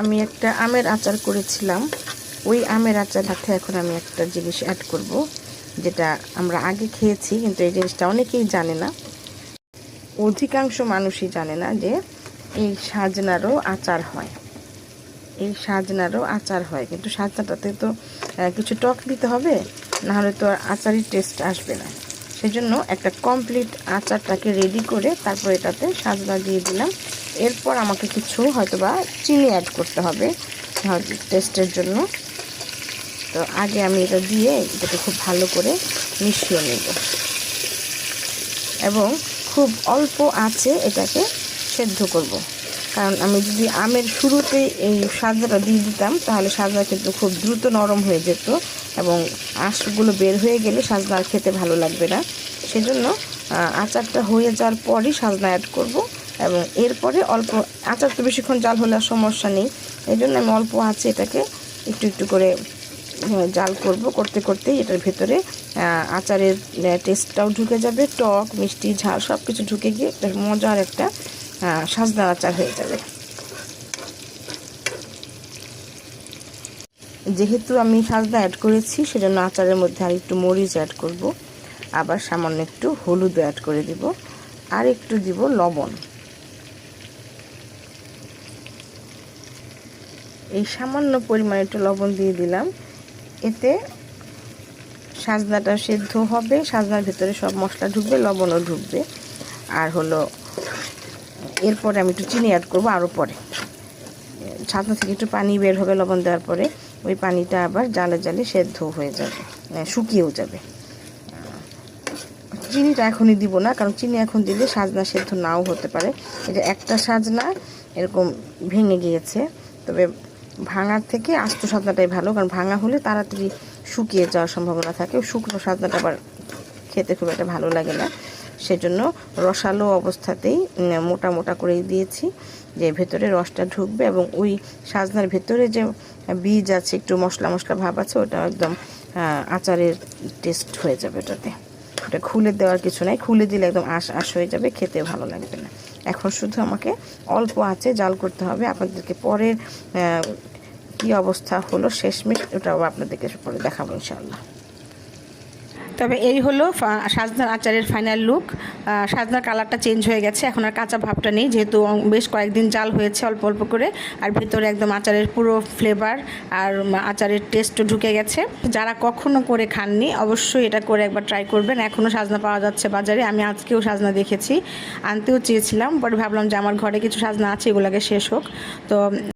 আমি একটা আমের আচার করেছিলাম। ওই আমের আচার সাথে এখন আমি একটা জিনিস অ্যাড করব, যেটা আমরা আগে খেয়েছি কিন্তু এই জিনিসটা অনেকেই জানে না, অধিকাংশ মানুষই জানে না যে এই সাজনারও আচার হয়। এই সাজনারও আচার হয়, কিন্তু সাজনাটাতে তো কিছু টক দিতে হবে, নাহলে তো আর আচারের টেস্ট আসবে না। সেজন্য একটা কমপ্লিট আচারটাকে রেডি করে তারপর এটাতে সাজনা দিয়ে দিলাম। এরপর আমাকে কিছু হয়তোবা চিনি অ্যাড করতে হবে টেস্টের জন্য। তো আগে আমি এটা দিয়ে এটাকে খুব ভালো করে মিশিয়ে নেব এবং খুব অল্প আঁচে এটাকে সেদ্ধ করব। কারণ আমি যদি আমের শুরুতেই এই সাজনাটা দিয়ে দিতাম তাহলে সাজনা কিন্তু খুব দ্রুত নরম হয়ে যেত এবং আঁশগুলো বের হয়ে গেলে সাজনা আর খেতে ভালো লাগবে না। সেজন্য আচারটা হয়ে যাওয়ার পরই সাজনা অ্যাড করব এবং এরপরে অল্প, আচার তো বেশিক্ষণ জাল হলে আর সমস্যা নেই, এই জন্য আমি অল্প আঁচে এটাকে একটু একটু করে জাল করব। করতে করতেই এটার ভেতরে আচারের টেস্টটাও ঢুকে যাবে, টক মিষ্টি ঝাল সব কিছু ঢুকে গিয়ে একটা মজার একটা সাজনার আচার হয়ে যাবে। যেহেতু আমি সাজনা অ্যাড করেছি সেজন্য আচারের মধ্যে আর একটু মরিচ অ্যাড করব, আবার সামান্য একটু হলুদ অ্যাড করে দিব, আর একটু দিব লবণ। এই সামান্য পরিমাণে একটু লবণ দিয়ে দিলাম, এতে সাজনাটা সেদ্ধ হবে, সাজনার ভেতরে সব মশলা ঢুকবে, লবণও ঢুকবে। আর হলো এরপরে আমি একটু চিনি অ্যাড করবো আরও পরে। সাজনা থেকে একটু পানি বের হবে লবণ দেওয়ার পরে, ওই পানিটা আবার জালে জালে সেদ্ধ হয়ে যাবে, শুকিয়েও যাবে। চিনিটা এখনই দিব না, কারণ চিনি এখন দিলে সাজনা সেদ্ধ নাও হতে পারে। এটা একটা সাজনা এরকম ভেঙে গিয়েছে, তবে ভাঙার থেকে আস্ত সাজনাটাই ভালো, কারণ ভাঙা হলে তাড়াতাড়ি শুকিয়ে যাওয়ার সম্ভাবনা থাকে। শুকনো সাজনাটা আবার খেতে খুব একটা ভালো লাগে না, সেজন্য রসালো অবস্থাতেই মোটা মোটা করেই দিয়েছি, যে ভেতরে রসটা ঢুকবে এবং ওই সাজনার ভেতরে যে বীজ আছে, একটু মশলা মশলা ভাব আছে, ওটা একদম আচারের টেস্ট হয়ে যাবে ওটাতে। ওটা খুলে দেওয়ার কিছু নাই, খুলে দিলে একদম আশ হয়ে যাবে, খেতে ভালো লাগবে না। এখন শুধু আমাকে অল্প আঁচে জাল করতে হবে। আপনাদেরকে পরের কী অবস্থা হলো শেষমেশ ওটাও আপনাদেরকে পরে দেখাবো ইনশাআল্লাহ। তবে এই হলো সাজনার আচারের ফাইনাল লুক। সাজনার কালারটা চেঞ্জ হয়ে গেছে, এখন আর কাঁচা ভাবটা নেই, যেহেতু বেশ কয়েকদিন জাল হয়েছে অল্প অল্প করে, আর ভেতরে একদম আচারের পুরো ফ্লেভার আর আচারের টেস্টও ঢুকে গেছে। যারা কখনো করে খাননি অবশ্যই এটা করে একবার ট্রাই করবেন। এখনও সাজনা পাওয়া যাচ্ছে বাজারে, আমি আজকেও সাজনা দেখেছি, আনতেও চেয়েছিলাম, পরে ভাবলাম যে আমার ঘরে কিছু সাজনা আছে, এগুলোকে শেষ হোক। তো